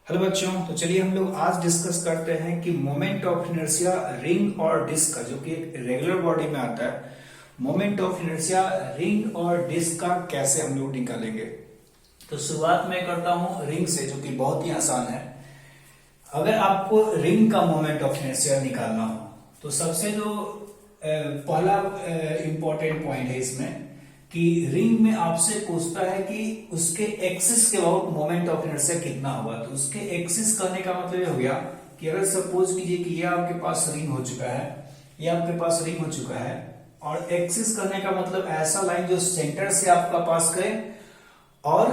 Hello बच्चों, तो चलिए हम लोग आज डिस्कस करते हैं कि मोमेंट ऑफ इनर्शिया रिंग और डिस्क का, जो कि एक रेगुलर बॉडी में आता है, मोमेंट ऑफ इनर्शिया रिंग और डिस्क का कैसे हम लोग निकालेंगे। तो शुरुआत में करता हूं रिंग से, जो कि बहुत ही आसान है। अगर आपको रिंग का मोमेंट ऑफ इनर्शिया निकालना हो तो सबसे जो पहला इंपॉर्टेंट पॉइंट है इसमें कि रिंग में आपसे पूछता है कि उसके एक्सिस के अबाउट मोमेंट ऑफ इनर्शिया कितना होगा। तो उसके एक्सिस करने का मतलब ये हो गया कि अगर सपोज कीजिए कि ये आपके पास रिंग हो चुका है, ये आपके पास रिंग हो चुका है, और एक्सिस करने का मतलब ऐसा लाइन जो सेंटर से आपका पास करे और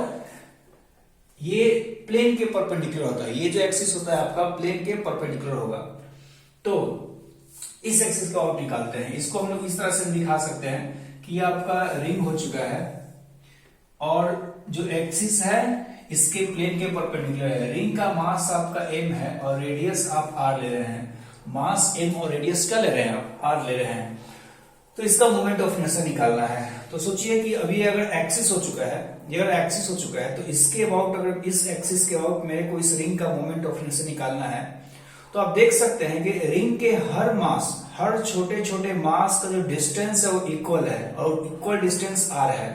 ये प्लेन के परपेंडिकुलर होता है। ये जो एक्सिस होता है आपका प्लेन के परपेंडिकुलर होगा। तो इस एक्सिस का आप निकालते हैं। इसको हम लोग इस तरह से दिखा सकते हैं कि आपका रिंग हो चुका है और जो एक्सिस है इसके प्लेन के परपेंडिकुलर है। रिंग का मास आपका m है और रेडियस आप r ले रहे हैं। मास m और रेडियस क्या ले रहे हैं आप? r ले रहे हैं। तो इसका मोमेंट ऑफ इनर्शिया निकालना है। तो सोचिए कि अभी अगर एक्सिस हो चुका है, ये अगर एक्सिस हो चुका है तो इसके अबाउट, अगर इस एक्सिस के अबाउट मेरे को इस रिंग का मोमेंट ऑफ इनर्शिया निकालना है, तो आप देख सकते हैं कि रिंग के हर मास, हर छोटे छोटे मास का जो डिस्टेंस है वो इक्वल है और इक्वल डिस्टेंस r है।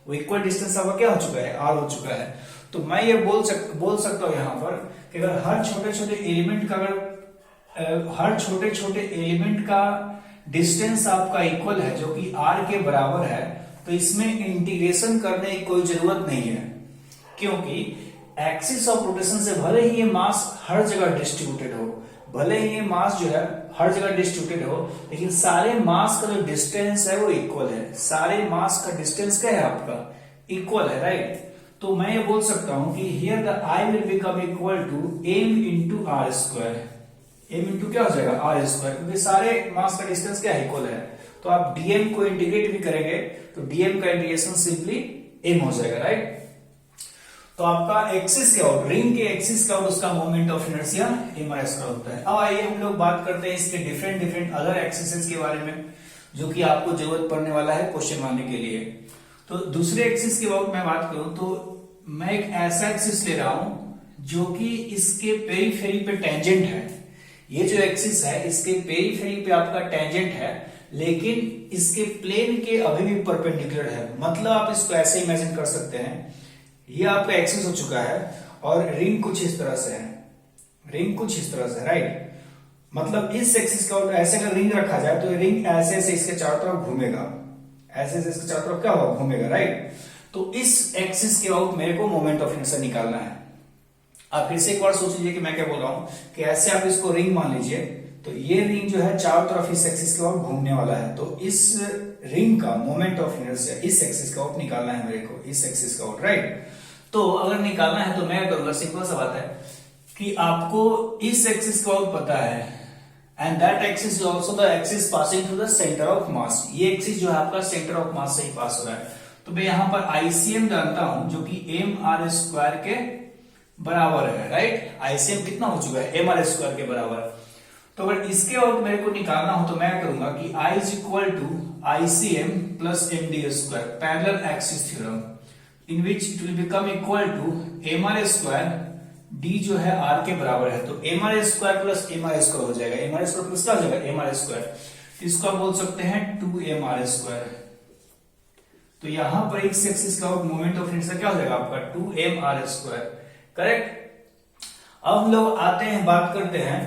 वो इक्वल डिस्टेंस आपका क्या हो चुका है? r हो चुका है। तो मैं ये बोल सकता हूं यहां पर कि अगर हर छोटे छोटे एलिमेंट का, अगर हर छोटे छोटे एलिमेंट का डिस्टेंस आपका इक्वल है जो कि r के बराबर है, तो इसमें इंटीग्रेशन करने की कोई जरूरत नहीं है, क्योंकि एक्सिस ऑफ रोटेशन से भले ही ये मास हर जगह डिस्ट्रीब्यूटेड हो, भले ही ये मास जो है हर जगह डिस्ट्रीब्यूटेड हो, लेकिन सारे मास का जो डिस्टेंस है वो इक्वल है। सारे मास का डिस्टेंस क्या है आपका? इक्वल है, राइट। तो मैं ये बोल सकता हूं कि here the I will become equal to m into R square. m into क्या हो जाएगा? आर स्क्वायर, क्योंकि सारे मास का डिस्टेंस क्या इक्वल है। तो आप dm को इंटीग्रेट भी करेंगे तो dm का इंटीग्रेशन सिंपली m हो जाएगा, राइट। तो आपका एक्सिस के आउट, रिंग के एक्सिस का आउट, उसका मोमेंट ऑफ इनर्शिया mrs का होता है। अब आइए हम लोग बात करते हैं इसके डिफरेंट अदर एक्सिसेस के बारे में, जो कि आपको जरूरत पड़ने वाला है क्वेश्चन बनाने के लिए। तो दूसरे एक्सिस के अबाउट मैं बात करूं तो मैं एक ऐसा एक्सिस ले रहा हूं जो कि इसके पेरीफेरी पे टेंजेंट है। ये जो एक्सिस है इसके पेरीफेरी पे आपका टेंजेंट है, लेकिन इसके प्लेन के अभी भी परपेंडिकुलर है। मतलब आप इसको ऐसे इमेजिन कर सकते हैं, ये आपका एक्सिस हो चुका है और रिंग कुछ इस तरह से है, रिंग कुछ इस तरह से, राइट। मतलब इस एक्सिस का ऐसे अगर रिंग रखा जाए तो रिंग ऐसे ऐसे इसके चारों तरफ घूमेगा, ऐसे ऐसे इसके चारों तरफ क्या होगा? घूमेगा, राइट। तो इस एक्सिस के अबाउट मेरे को मोमेंट ऑफ इनर्शिया निकालना है। आप फिर से एक बार सोच लीजिए कि मैं क्या बोल रहा हूं, कि ऐसे आप इसको रिंग मान लीजिए, तो ये रिंग जो है चारों तरफ इस एक्सिस के अबाउट घूमने वाला है। तो इस रिंग का मोमेंट ऑफ इनर्शिया इस एक्सिस का आउट निकालना है मेरे को, इस एक्सिस का आउट, राइट। तो अगर निकालना है तो मैं करूंगा, सिंपल सा बात है कि आपको इस एक्सिस का आउट पता है, and that axis is also the axis passing through the centre of mass. ये एक्सिस जो है आपका सेंटर ऑफ मास से ही पास हो रहा है। तो मैं यहां पर आईसीएम जानता हूं जो कि mr स्क्वायर के बराबर है, राइट। आईसीएम कितना हो चुका है? mr स्क्वायर के बराबर। तो अगर इसके आउट मेरे को निकालना हो तो मैं करूंगा कि I is equal to ICM plus md square, parallel axis theorem, in which it will become equal to mr square, d जो है r के बराबर है। तो mr square plus mr square हो जाएगा, mr स्क्वायर प्लस क्या हो जाएगा? mr square. इसको आप बोल सकते हैं 2mr स्क्वायर। तो यहां पर इस एक्सिस का मोमेंट ऑफ इनर्शिया क्या हो जाएगा आपका? 2mr square, correct. अब हम लोग आते हैं, बात करते हैं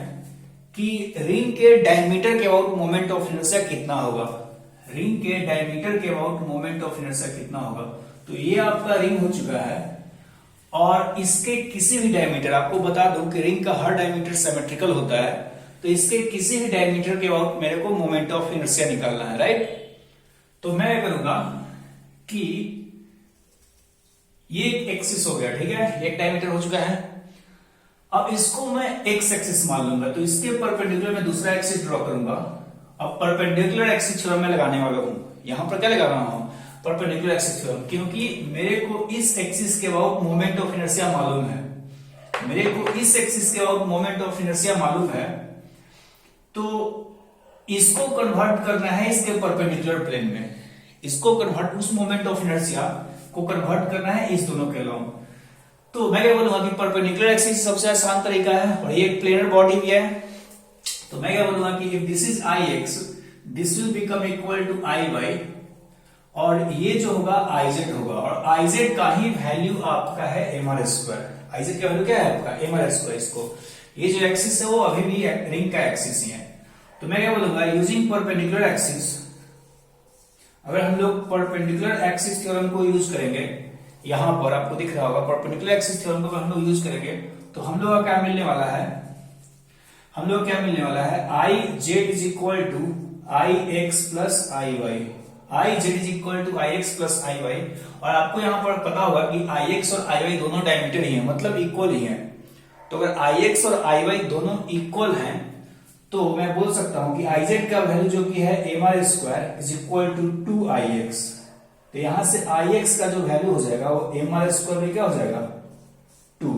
कि रिंग के डायमीटर के अबाउट मोमेंट ऑफ इनर्शिया कितना होगा। रिंग के डायमीटर के अबाउट मोमेंट ऑफ इनर्शिया कितना होगा। तो ये आपका रिंग हो चुका है और इसके किसी भी डायमीटर, आपको बता दूं कि रिंग का हर डायमीटर सिमेट्रिकल होता है, तो इसके किसी भी डायमीटर के अबाउट मेरे को मोमेंट ऑफ इनर्शिया निकालना है, राइट। तो मैं करूंगा कि ये एक एक्सिस हो गया, ठीक है, एक डायमीटर हो चुका है। अब इसको मैं एक्स एक्सिस मान लूंगा, तो इसके परपेंडिकुलर में दूसरा एक्सिस ड्रॉ करूंगा। अब परपेंडिकुलर एक्सिस थ्योरम में लगाने वाला हूं, यहां पर क्या लगा रहा हूं? परपेंडिकुलर एक्सिस थ्योरम, क्योंकि मेरे को इस एक्सिस के अबाउट मोमेंट ऑफ इनर्शिया मालूम है, मेरे को इस एक्सिस के अबाउट मोमेंट ऑफ इनर्शिया मालूम है। तो इसको कन्वर्ट करना है इसके परपेंडिकुलर प्लेन में, इसको कन्वर्ट, उस मोमेंट ऑफ इनर्शिया को कन्वर्ट करना है इस दोनों के अलावा। तो मैं क्या बोलूंगा कि परपेंडिकुलर एक्सिस सबसे आसान तरीका है और ये एक प्लेनर बॉडी भी है। तो मैं क्या बोलूंगा कि if this is I X, this will become equal to I Y, और ये जो होगा आई जेड होगा, और आई जेड का ही वैल्यू आपका है M R square. I Z का वैल्यू क्या है आपका एम आर स्क्वायर। इसको ये जो एक्सिस है वो अभी भी रिंग का एक्सिस ही है। तो मैं क्या बोलूंगा यूजिंग परपेंडिकुलर एक्सिस, अगर हम लोग परपेंडिकुलर एक्सिस थ्योरम को यूज करेंगे, यहां पर आपको दिख रहा होगा परपेंडिकुलर एक्सिस थ्योरम को हम लोग यूज करेंगे, तो हम लोग का क्या मिलने वाला है, हम लोग क्या मिलने वाला है, I Z is equal to I X plus I Y. I Z is equal to I X plus I Y, और आपको यहां पर पता होगा कि आई एक्स और आई वाई दोनों डायमीटर ही है, मतलब इक्वल ही है। तो अगर आई एक्स और आई वाई दोनों इक्वल हैं, तो मैं बोल सकता हूं कि आई जेड का वैल्यू जो कि है M R square is equal to 2IX। तो यहां से आई एक्स का जो वैल्यू हो जाएगा वो एम आर स्क्वायर में क्या हो जाएगा 2,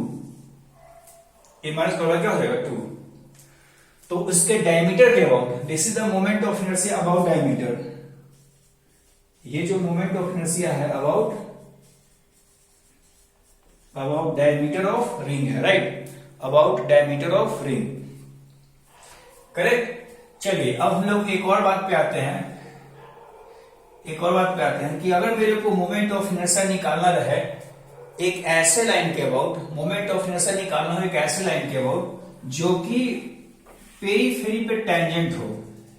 एम आर स्क्वायर क्या हो जाएगा 2। तो उसके डायमीटर के about, this is the moment of inertia about diameter. ये जो मोमेंट ऑफ इनर्शिया है अबाउट डायमीटर ऑफ रिंग है, right, about diameter of ring, correct. चलिए अब हम लोग एक और बात पे आते हैं, कि अगर मेरे को मोमेंट ऑफ इनर्शिया निकालना रहे एक ऐसे लाइन के अबाउट, मोमेंट ऑफ इनर्शिया निकालना हो एक ऐसे लाइन के अबाउट जो कि पेरीफेरी पे टेंजेंट हो,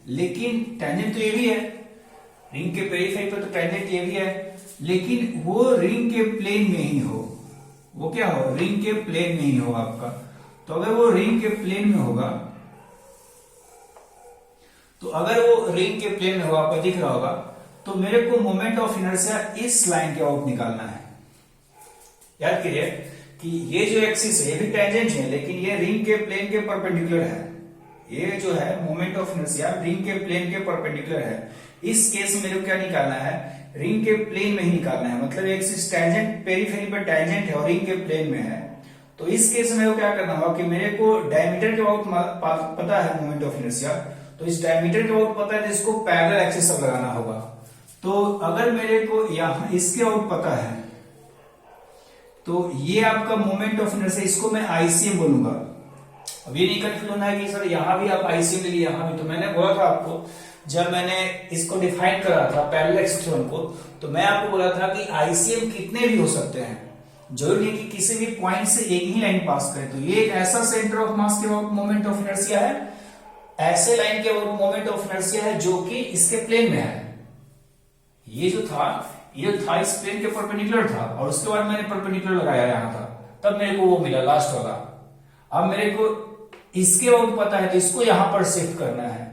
लेकिन टेंजेंट तो ये भी है, रिंग के पेरीफेरी पे तो टेंजेंट ये भी है, लेकिन वो रिंग के प्लेन में ही हो, वो क्या हो, रिंग के प्लेन में ही हो आपका। तो अगर वो रिंग के प्लेन में होगा, तो अगर वो रिंग के प्लेन में होगा, आपको दिख रहा होगा, तो मेरे को मोमेंट ऑफ इनर्शिया इस लाइन के आउट निकालना है। याद करिए कि ये जो एक्सिस है ये भी टेंजेंट है, लेकिन ये रिंग के प्लेन के परपेंडिकुलर है। ये जो है मोमेंट ऑफ इनर्शिया रिंग के प्लेन के परपेंडिकुलर है। इस केस में मेरे को क्या निकालना है, रिंग के प्लेन में ही निकालना है, मतलब एक्सिस टेंजेंट पेरीफेरी पर टेंजेंट है और रिंग के प्लेन में है। तो इस केस में मेरे को क्या करना होगा कि मेरे को डायमीटर के आउट पता है मोमेंट ऑफ इनर्शिया, तो इस डायमीटर के आउट पता है तो इसको पैरेलल एक्सिस सब लगाना होगा। तो अगर मेरे को यहां इसके आउट पता है, तो ये आपका मोमेंट ऑफ इनर्शिया, इसको मैं आईसीएम बोलूंगा। अब ये नहीं कंफ्यूज होना है कि सर यहां भी आप आईसीएम ले लिए, यहां भी। तो मैंने बोला था आपको, जब मैंने इसको डिफाइन करा था पैरेलल एक्सिस थ्योरम को, तो मैं आपको बोला था कि आईसीएम कितने भी हो सकते हैं, जरूरी नहीं कि किसी भी पॉइंट से एक ही लाइन पास करे। तो ये एक ऐसा सेंटर ऑफ मास के मोमेंट ऑफ इनर्शिया है, ऐसे लाइन के मोमेंट ऑफ इनर्शिया है जो कि इसके प्लेन में है। ये जो था इस प्लेन के परपेंडिकुलर था, और उसके बाद मैंने परपेंडिकुलर लगाया यहां था, तब मेरे को वो मिला लास्ट वाला। अब मेरे को इसके आउट पता है, तो इसको यहां पर शिफ्ट करना है,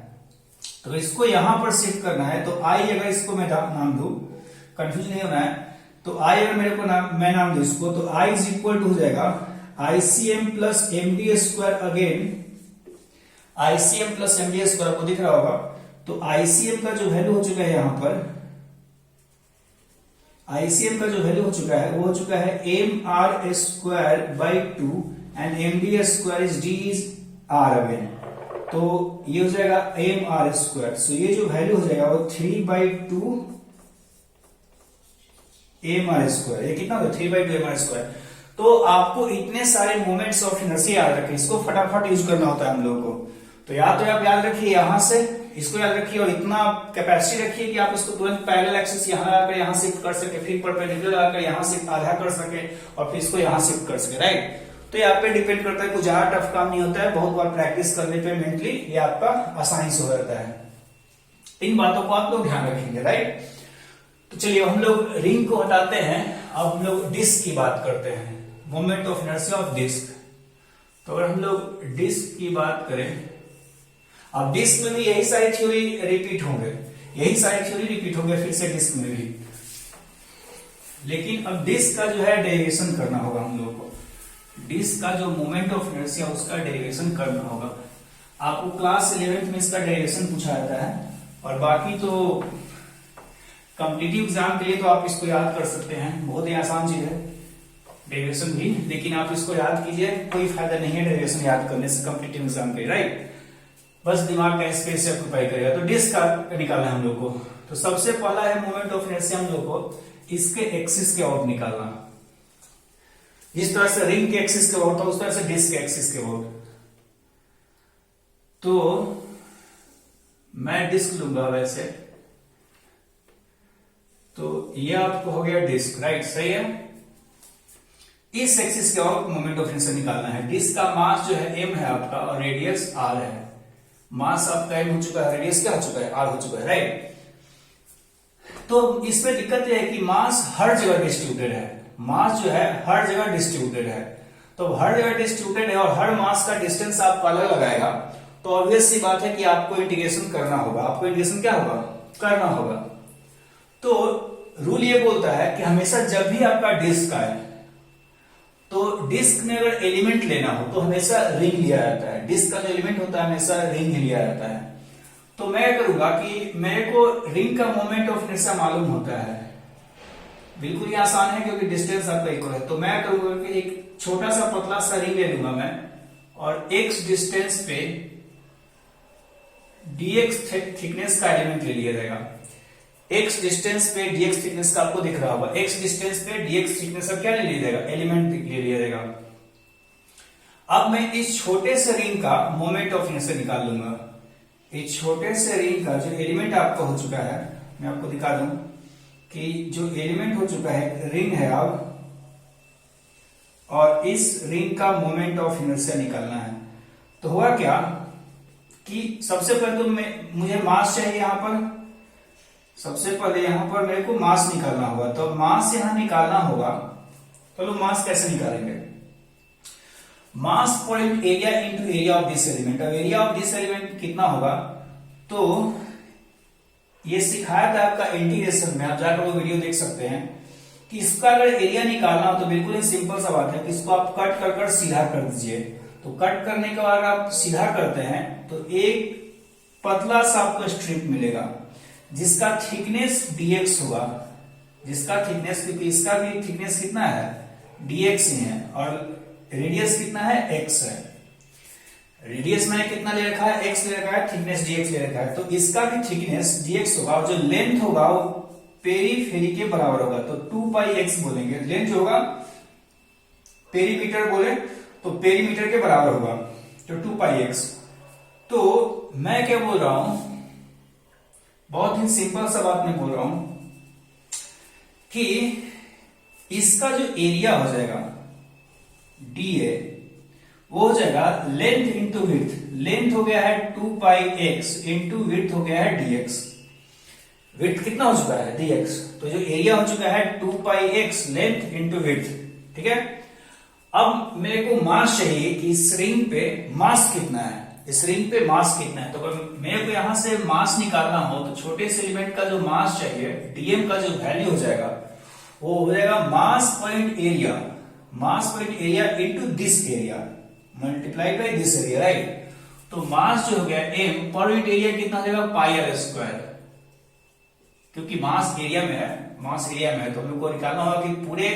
तो इसको यहां पर शिफ्ट करना है। तो आई, अगर इसको मैं नाम दू, कंफ्यूज नहीं होना है, तो आई अगर मेरे को मैं नाम दू इसको, तो आई इज इक्वल टू हो जाएगा ICM plus MD square, again ICM plus MD square, आपको दिख रहा होगा। तो आईसीएम का जो वैल्यू हो चुका है यहां पर, आईसीएम का जो वैल्यू हो चुका है वो हो चुका है M R square by 2 and MD square is D is R again. तो ये हो जाएगा एम आर स्क्वायर। सो ये जो वैल्यू हो जाएगा वो 3/2 एम आर स्क्वायर। ये कितना होगा 3/2 एम आर स्क्वायर। तो आपको इतने सारे मोमेंट्स ऑफ इनर्शिया याद रखें, इसको फटाफट यूज करना होता है हम लोगों को। तो या तो आप याद रखिए यहां से, इसको याद रखिए, और इतना कैपेसिटी रखिए कि आप इसको तुरंत पैरेलल एक्सिस यहां आकर यहां शिफ्ट कर सके, फिर परपेंडिकुलर आकर यहां से आधा कर सके, और फिर इसको यहां शिफ्ट कर सके, राइट। तो ये आप पे डिपेंड करता है, कुछ ज्यादा टफ काम नहीं होता है, बहुत बार प्रैक्टिस करने पे मेंटली ये आपका आसानी से हो जाता है। इन बातों को आप लोग ध्यान रखेंगे, राइट। तो चलिए हम लोग रिंग को हटाते हैं, अब हम लोग डिस्क की बात करते हैं, moment of inertia of disc. तो अगर हम लोग डिस्क की बात करें, अब डिस्क में भी यही सारी थ्योरी रिपीट होंगे, फिर से डिस्क में भी, लेकिन अब डिस्क का जो है डेरिवेशन करना होगा हम लोग को। डिस्क का जो मोमेंट ऑफ इनर्शिया उसका डेरिवेशन करना होगा। आपको क्लास 11th में इसका डेरिवेशन पूछा जाता है, और बाकी तो कॉम्पिटिटिव एग्जाम के लिए तो आप इसको याद कर सकते हैं, बहुत ही आसान चीज है डेरिवेशन भी, लेकिन आप इसको याद कीजिए, कोई फायदा नहीं है डेरिवेशन याद करने से कॉम्पिटिटिव एग्जाम के लिए, राइट। बस दिमाग का स्पेस से ऑक्यूपाई करेगा। तो डिस्क का निकालना है हम लोग को। तो सबसे पहला है मोमेंट ऑफ इनर्शिया हम लोग को इसके एक्सिस के आउट निकालना। जिस तरह से रिंग के एक्सिस के अबाउट था उस तरह से डिस्क के एक्सिस के अबाउट। तो मैं डिस्क लूंगा वैसे, तो ये आपको हो गया डिस्क, राइट, सही है। इस एक्सिस के अबाउट मोमेंट ऑफ इनर्शिया निकालना है। डिस्क का मास जो है m है आपका और रेडियस r है। मास आपका m हो चुका है, रेडियस क्या हो चुका है, r हो चुका है, राइट। तो इसमें दिक्कत यह है कि मास हर जगह डिस्ट्रीब्यूटेड है, मास जो है हर जगह डिस्ट्रीब्यूटेड है। तो हर जगह डिस्ट्रीब्यूटेड है और हर मास का डिस्टेंस आपको अलग लगाएगा, तो ऑब्वियस सी बात है कि आपको इंटीग्रेशन करना होगा। आपको इंटीग्रेशन क्या होगा, करना होगा। तो रूल ये बोलता है कि हमेशा जब भी आपका डिस्क आए, तो डिस्क में अगर एलिमेंट लेना हो तो हमेशा रिंग लिया जाता है। डिस्क का जो एलिमेंट होता है हमेशा रिंग ही लिया जाता है। तो मैं करूंगा कि मेरे को रिंग का मोमेंट ऑफ इनर्शिया मालूम होता है, बिल्कुल ही आसान है क्योंकि डिस्टेंस आपका इक्वल है। तो मैं करूंगा कि एक छोटा सा पतला सा रिंग ले लूंगा मैं, और x डिस्टेंस पे dx थिकनेस का एलिमेंट ले लिया जाएगा। x डिस्टेंस पे dx थिकनेस का आपको दिख रहा होगा, x डिस्टेंस पे dx थिकनेस का क्या ले लिया जाएगा, एलिमेंट ले लिया जाएगा। अब मैं इस छोटे से रिंग का मोमेंट ऑफ इनर्शिया निकाल लूंगा। इस छोटे से रिंग का जो एलिमेंट आपका हो चुका है, मैं आपको दिखा दूं कि जो एलिमेंट हो चुका है रिंग है अब, और इस रिंग का मोमेंट ऑफ इनर्शिया निकालना है। तो हुआ क्या कि सबसे पहले तो मुझे मास चाहिए यहां पर, सबसे पहले यहां पर मेरे को मास निकालना होगा। तो मास यहां निकालना होगा, तो मास कैसे निकालेंगे, मास point area into area of this element. अब एरिया ऑफ दिस एलिमेंट कितना होगा, तो ये सिखाया था आपका इंटीग्रेशन में, आप जाकर वो वीडियो देख सकते हैं कि इसका अगर एरिया निकालना हो तो बिल्कुल ही सिंपल सा बात है कि इसको आप कट कर सीधा कर दीजिए। तो कट करने के बाद आप सीधा करते हैं तो एक पतला सा आपको स्ट्रिप मिलेगा जिसका थिकनेस dx होगा, जिसका थिकनेस, क्योंकि इसका भी थिकनेस कितना है, dx ही है, और रेडियस कितना है, x है। रेडियस मैंने कितना ले रखा है, x ले रखा है, थिकनेस dx ले रखा है। तो इसका भी थिकनेस dx होगा और जो लेंथ होगा वो पेरीफेरी के बराबर होगा। तो 2πx बोलेंगे, लेंथ जो होगा पेरीमीटर बोले तो पेरीमीटर के बराबर होगा, तो 2πx। तो मैं क्या बोल रहा हूं, बहुत ही सिंपल सा बात मैं बोल रहा हूं कि इसका जो एरिया हो जाएगा dA, वो हो जाएगा लेंथ इंटू विड्थ। लेंथ हो गया है 2πx इंटू विड्थ हो गया है dx। विड्थ कितना हो चुका है, dx। तो जो एरिया हो चुका है 2πx लेंथ इंटू विड्थ, ठीक है। अब मेरे को मास चाहिए कि इस रिंग पे मास कितना है, इस रिंग पे मास कितना है। तो अगर मेरे को यहां से मास निकालना हो तो छोटे से एलिमेंट का जो मास चाहिए, dm का जो वैल्यू हो जाएगा वो हो जाएगा मास point area, mass point area into this area multiply by this area, right. तो मास जो हो गया m, पॉइंट एरिया कितना हो जाएगा, पाई r स्क्वायर, क्योंकि मास एरिया में है, मास एरिया में है। तो हम लोग को निकालना होगा कि पूरे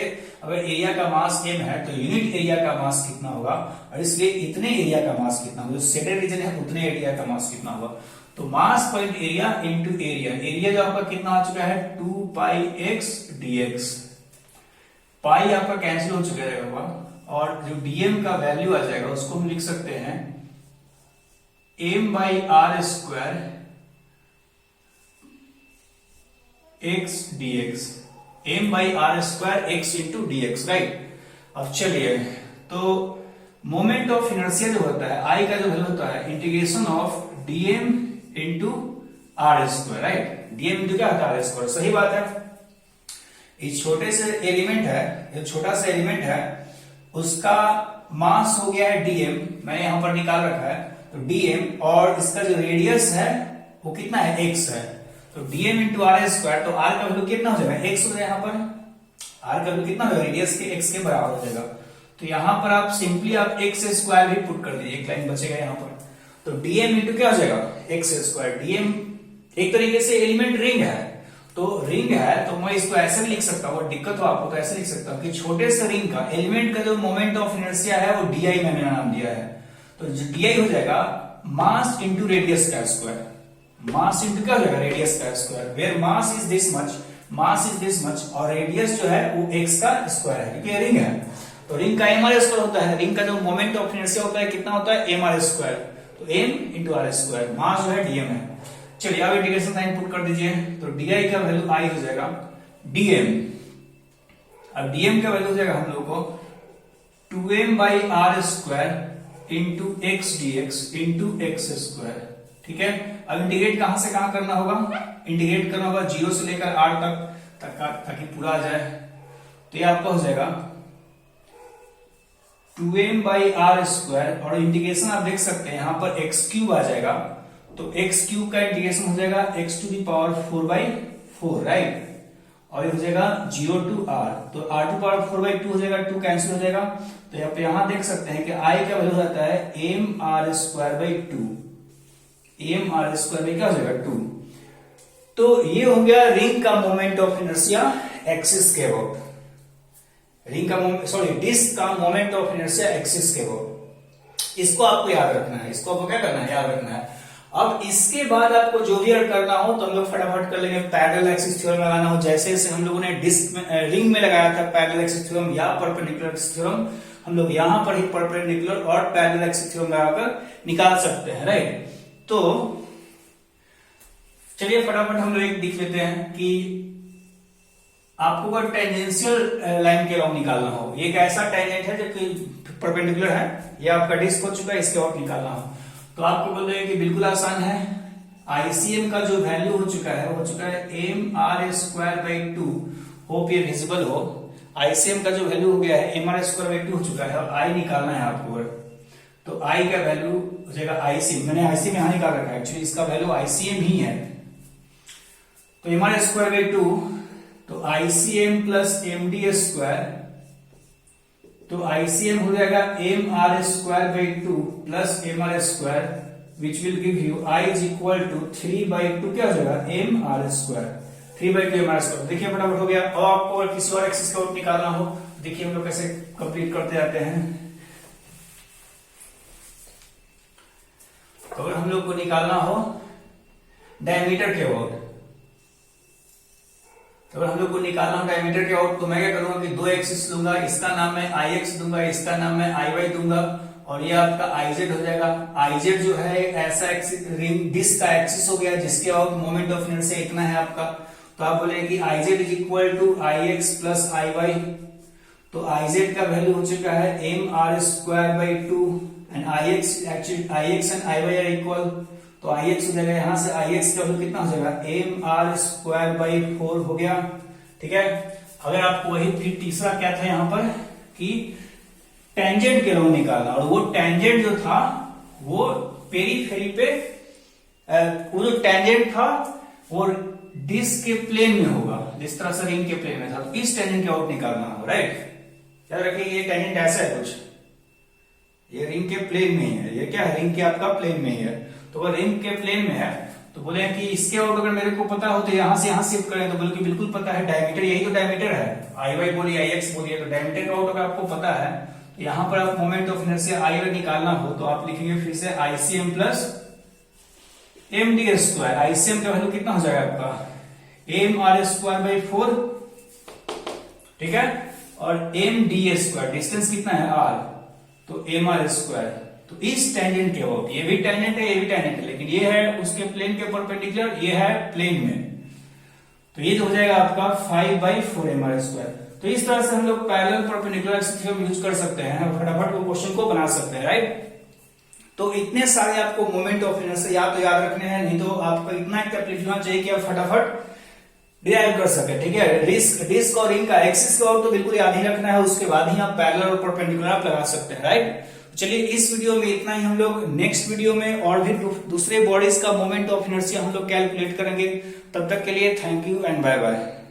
अगर एरिया का मास m है तो यूनिट एरिया का मास कितना होगा, और इसलिए इतने एरिया का मास कितना होगा, जो सेटेड रीजन है उतने एरिया का मास कितना होगा। तो मास point area into area, area जो आपका कितना आ चुका है 2πx dx। पाई आपका कैंसिल हो चुका रहेगा और जो dm का वैल्यू आ जाएगा उसको हम लिख सकते हैं m/r square x dx, m/r square x into dx, right. अब चलिए, तो मोमेंट ऑफ इनर्शिया जो होता है I का जो वैल्यू होता है integration of dm into R square, right. dm into क्या होता है, आर स्क्वायर, सही बात है। इस छोटे से एलिमेंट है, जो छोटा सा एलिमेंट है उसका मास हो गया है dm, मैंने यहां पर निकाल रखा है। तो dm और इसका जो रेडियस है वो कितना है, x है। तो dm इंटू आर स्क्वायर, तो r का वैल्यू कितना हो जाएगा, x हो जाएगा। यहाँ पर r का वैल्यू कितना होगा, रेडियस के x के बराबर हो जाएगा। तो यहाँ पर आप सिंपली आप x स्क्वायर भी पुट कर दीजिए, एक लाइन बचेगा यहाँ पर। तो dm इंटू क्या हो जाएगा, x स्क्वायर। dm एक तरीके से एलिमेंट रिंग है, तो रिंग है तो मैं इसको ऐसे भी लिख सकता हूँ, दिक्कत हो आपको तो ऐसे लिख सकता हूँ कि छोटे से रिंग का एलिमेंट का जो मोमेंट ऑफ इनर्शिया है वो di मैंने नाम दिया है। तो di हो जाएगा मास इंटू रेडियस का स्क्वायर, मास इंटू क्या हो जाएगा, रेडियस का square, where mass is this much, mass is this much, और रेडियस जो है वो x का स्क्वायर है क्योंकि रिंग है। तो रिंग का एम आर स्क्वायर होता है, रिंग का जो मोमेंट ऑफ इनर्शिया होता है कितना होता है, एम आर स्क्वायर, तो एम इंटू आर स्क्वायर, मास जो है डीएम है। चलिए अब इंटीग्रेशन साइन पुट कर दीजिए, तो डी का वैल्यू आई हो जाएगा डीएम, अब डीएम का वैल्यू हो जाएगा हम लोग को 2m by R square into X D X into X square, ठीक है। अब इंटीग्रेट कहां से कहां करना होगा, इंटीग्रेट करना होगा 0 से लेकर r तक ताकि पूरा आ जाए, तो ये आपका हो जाएगा 2m बाई आर स्क्वायर, और इंटीग्रेशन आप देख सकते हैं यहां पर x क्यूब आ जाएगा, तो x क्यूब का इंटीग्रेशन हो जाएगा x to the power 4/4, right, और ये हो जाएगा 0 टू r, तो r टू पावर 4/2 हो जाएगा, 2 कैंसिल हो जाएगा, तो आप यहां देख सकते हैं कि i का वैल्यू आता है M R square by 2, M R square by क्या हो जाएगा 2। तो ये हो गया रिंग का मोमेंट ऑफ इनर्शिया एक्सिस के अबाउट, रिंग का डिस्क का मोमेंट ऑफ इनर्शिया एक्सिस के अबाउट। इसको आपको याद रखना है, इसको आपको क्या करना है, याद रखना है। अब इसके बाद आपको जो भी करना हो तो हम लोग फटाफट कर लेंगे। पैरेलल एक्सिस थ्योरम लगाना हो, जैसे हम लोगों ने डिस्क में रिंग में लगाया था पैरेलल एक्सिस थ्योरम या परपेंडिकुलर एक्सिस थ्योरम, हम लोग यहां पर ही परपेंडिकुलर और पैरेलल एक्सिस थ्योरम लगाकर निकाल सकते हैं, राइट। तो चलिए फटाफट हम लोग एक देख लेते हैं कि आपको अगर टेंजेंशियल लाइन के अराउंड निकालना हो, ये एक ऐसा टेंजेंट है जो कि परपेंडिकुलर है, ये आपका डिस्क हो चुका है, इसके और निकालना हो तो आपको बोल रहे हैं कि बिल्कुल आसान है। आईसीएम का जो वैल्यू हो चुका है M R square by 2, hope ये विजिबल हो। आईसीएम का जो वैल्यू हो गया है एम आर स्क्वायर बाई 2 हो चुका है, और आई निकालना है आपको, तो आई का वैल्यू हो जाएगा आईसीएम, मैंने आईसीएम यहां निकाल रखा है, एक्चुअली इसका वैल्यू आईसीएम ही है, तो एम आर स्क्वायर बाई 2, तो ICM plus M D square, तो आईसीएम हो जाएगा M R square by 2 plus M R square, which will give you I is equal to 3/2 क्या हो जाएगा M R square, 3/2 M R square. देखिए फटाफट हो गया। और आपको अगर किसी और एक्सिस का निकालना हो, देखिए हम लोग कैसे कंप्लीट करते जाते हैं। अगर हम लोग को निकालना हो डायमीटर के अबाउट, तो अगर हम लोग को निकालना हो डायमीटर के आउट, तो मैं क्या करूंगा कि दो एक्सिस लूंगा, इसका नाम मैं आई एक्स दूंगा, इसका नाम मैं आई वाई दूंगा, और ये आपका आई जेड हो जाएगा। आई जेड जो है ऐसा रिंग डिस्क का एक्सिस हो गया जिसके आउट मोमेंट ऑफ इनर्शिया इतना है आपका, तो आप बोले कि I Z is equal to I X plus I Y, तो आई जेड का वैल्यू हो चुका है M R square by 2 and I X, actually I X and I Y are equal, तो आई एक्स हो जाएगा यहां से आई एक्स का वैल्यू कितना हो जाएगा एम आर स्क्वायर बाई 4 हो गया, ठीक है। अगर आपको वही फिर तीसरा क्या था यहां पर कि टेंजेंट के राउंड निकालना, और वो टेंजेंट जो था वो पेरीफेरी पे, वो जो टेंजेंट था वो डिस्क के प्लेन में होगा, जिस तरह से रिंग के प्लेन में था, तो इस टेंजेंट के आउट निकालना हो, राइट। याद रखिए ये टेंजेंट ऐसा है कुछ, ये रिंग के प्लेन में ही है, ये क्या है रिंग के आपका प्लेन में ही है, तो अगर रिंग के प्लेन में है तो बोले कि इसके आउट अगर मेरे को पता हो तो यहां से यहां शिफ्ट करें, तो बोले कि बिल्कुल पता है डायमीटर, यही तो डायमीटर है, आई वाई बोलिए आई एक्स बोलिए, तो डायमीटर का आउट अगर आपको पता है तो यहां पर आप moment of inertia I Y निकालना हो तो आप लिखेंगे फिर से ICM plus M D square. ICM का वैल्यू कितना हो जाएगा आपका एम आर स्क्वायर बाई 4, ठीक है, और एम डी स्क्वायर, डिस्टेंस कितना है आर, तो एम आर स्क्वायर। तो इस टेंजेंट के अबाउट, ये भी टेंजेंट है ये भी टेंजेंट है, लेकिन ये है उसके प्लेन के परपेंडिकुलर, ये है प्लेन में, तो ये जो हो जाएगा आपका 5/4 एम आर स्क्वायर। तो इस तरह से हम लोग parallel perpendicular axis theorem use कर सकते हैं और फटाफट वो क्वेश्चन को बना सकते हैं, राइट। तो इतने सारे आपको मोमेंट ऑफ इनर्शिया या तो याद रखने हैं, नहीं तो आपको इतना कैपेबिलिटी होना चाहिए कि आप फटाफट डिराइव कर सके, ठीक है। डिस्क और रिंग का एक्सिस का आउट तो बिल्कुल याद ही रखना है, उसके बाद ही आप पैरेलल और परपेंडिकुलर आप लगा सकते हैं, राइट। चलिए इस वीडियो में इतना ही, हम लोग नेक्स्ट वीडियो में और भी दूसरे बॉडीज का मोमेंट ऑफ इनर्शिया हम लोग कैलकुलेट करेंगे। तब तक के लिए thank you and bye bye.